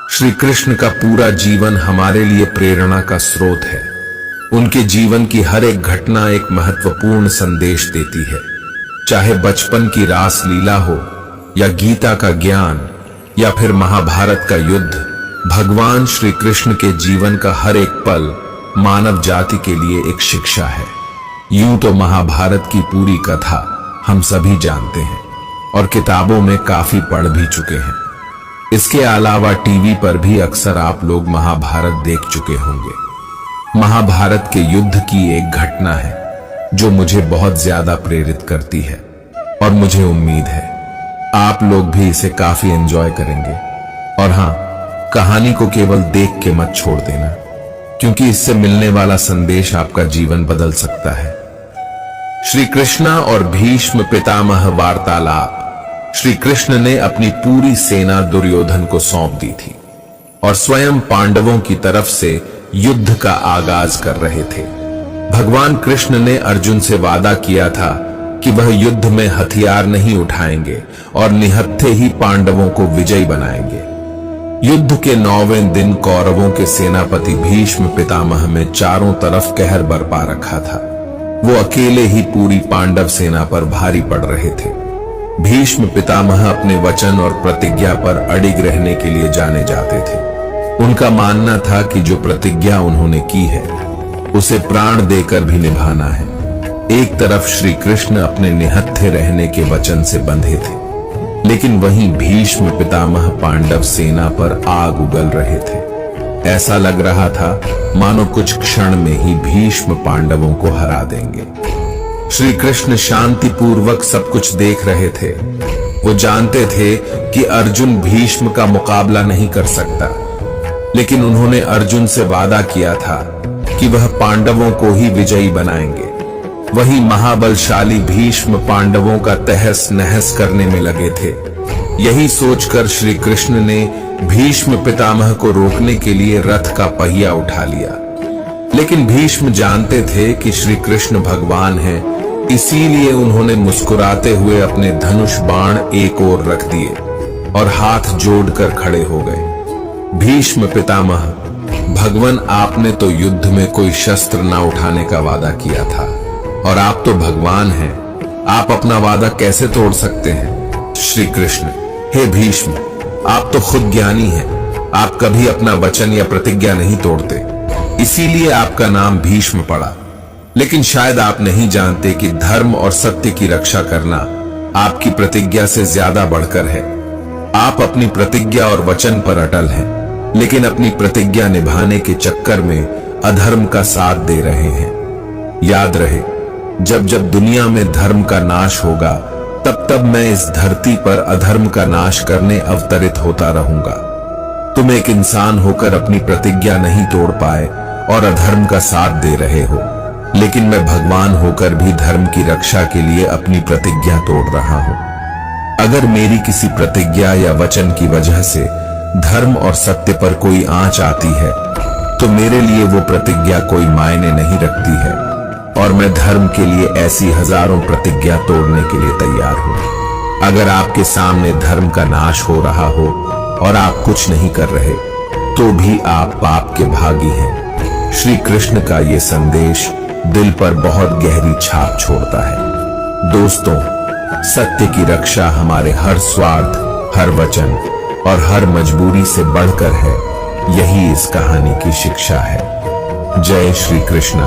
श्री कृष्ण का पूरा जीवन हमारे लिए प्रेरणा का स्रोत है। उनके जीवन की हर एक घटना एक महत्वपूर्ण संदेश देती है। चाहे बचपन की रास लीला हो या गीता का ज्ञान या फिर महाभारत का युद्ध, भगवान श्री कृष्ण के जीवन का हर एक पल मानव जाति के लिए एक शिक्षा है। यूं तो महाभारत की पूरी कथा हम सभी जानते हैं और किताबों में काफी पढ़ भी चुके हैं। इसके अलावा टीवी पर भी अक्सर आप लोग महाभारत देख चुके होंगे। महाभारत के युद्ध की एक घटना है जो मुझे बहुत ज्यादा प्रेरित करती है और मुझे उम्मीद है आप लोग भी इसे काफी एंजॉय करेंगे। और हां, कहानी को केवल देख के मत छोड़ देना, क्योंकि इससे मिलने वाला संदेश आपका जीवन बदल सकता है। श्री कृष्ण और भीष्म पितामह वार्तालाप। श्री कृष्ण ने अपनी पूरी सेना दुर्योधन को सौंप दी थी और स्वयं पांडवों की तरफ से युद्ध का आगाज कर रहे थे। भगवान कृष्ण ने अर्जुन से वादा किया था कि वह युद्ध में हथियार नहीं उठाएंगे और निहत्थे ही पांडवों को विजयी बनाएंगे। युद्ध के 9वें दिन कौरवों के सेनापति भीष्म पितामह में चारों तरफ कहर बरपा रखा था। वो अकेले ही पूरी पांडव सेना पर भारी पड़ रहे थे। भीष्म पितामह अपने वचन और प्रतिज्ञा पर अडिग रहने के लिए जाने जाते थे। उनका मानना था कि जो प्रतिज्ञा उन्होंने की है उसे प्राण देकर भी निभाना है। एक तरफ श्री कृष्ण अपने निहत्थे रहने के वचन से बंधे थे, लेकिन वहीं भीष्म पितामह पांडव सेना पर आग उगल रहे थे। ऐसा लग रहा था मानो कुछ क्षण में ही भीष्म पांडवों को हरा देंगे। श्री कृष्ण शांतिपूर्वक सब कुछ देख रहे थे। वो जानते थे कि अर्जुन भीष्म का मुकाबला नहीं कर सकता, लेकिन उन्होंने अर्जुन से वादा किया था कि वह पांडवों को ही विजयी बनाएंगे। वही महाबलशाली भीष्म पांडवों का तहस नहस करने में लगे थे। यही सोचकर श्री कृष्ण ने भीष्म पितामह को रोकने के लिए रथ का पहिया उठा लिया, लेकिन भीष्म जानते थे कि श्री कृष्ण भगवान हैं, इसीलिए उन्होंने मुस्कुराते हुए अपने धनुष बाण एक ओर रख दिए और हाथ जोड़कर खड़े हो गए। भीष्म पितामह, भगवान, आपने तो युद्ध में कोई शस्त्र ना उठाने का वादा किया था और आप तो भगवान हैं, आप अपना वादा कैसे तोड़ सकते हैं? श्री कृष्ण, हे भीष्म, आप तो खुद ज्ञानी हैं, आप कभी अपना वचन या प्रतिज्ञा नहीं तोड़ते, इसीलिए आपका नाम भीष्म पड़ा। लेकिन शायद आप नहीं जानते कि धर्म और सत्य की रक्षा करना आपकी प्रतिज्ञा से ज्यादा बढ़कर है। आप अपनी प्रतिज्ञा और वचन पर अटल हैं, लेकिन अपनी प्रतिज्ञा निभाने के चक्कर में अधर्म का साथ दे रहे हैं। याद रहे, जब जब दुनिया में धर्म का नाश होगा, तब तब मैं इस धरती पर अधर्म का नाश करने अवतरित होता रहूंगा। तुम एक इंसान होकर अपनी प्रतिज्ञा नहीं तोड़ पाए और अधर्म का साथ दे रहे हो, लेकिन मैं भगवान होकर भी धर्म की रक्षा के लिए अपनी प्रतिज्ञा तोड़ रहा हूं। अगर मेरी किसी प्रतिज्ञा या वचन की वजह से धर्म और सत्य पर कोई आंच आती है, तो मेरे लिए वो प्रतिज्ञा कोई मायने नहीं रखती है और मैं धर्म के लिए ऐसी हजारों प्रतिज्ञा तोड़ने के लिए तैयार हूं। अगर आपके सामने धर्म का नाश हो रहा हो और आप कुछ नहीं कर रहे, तो भी आप पाप के भागी हैं। श्री कृष्ण का ये संदेश दिल पर बहुत गहरी छाप छोड़ता है। दोस्तों, सत्य की रक्षा हमारे हर स्वार्थ, हर वचन और हर मजबूरी से बढ़कर है। यही इस कहानी की शिक्षा है। जय श्री कृष्ण।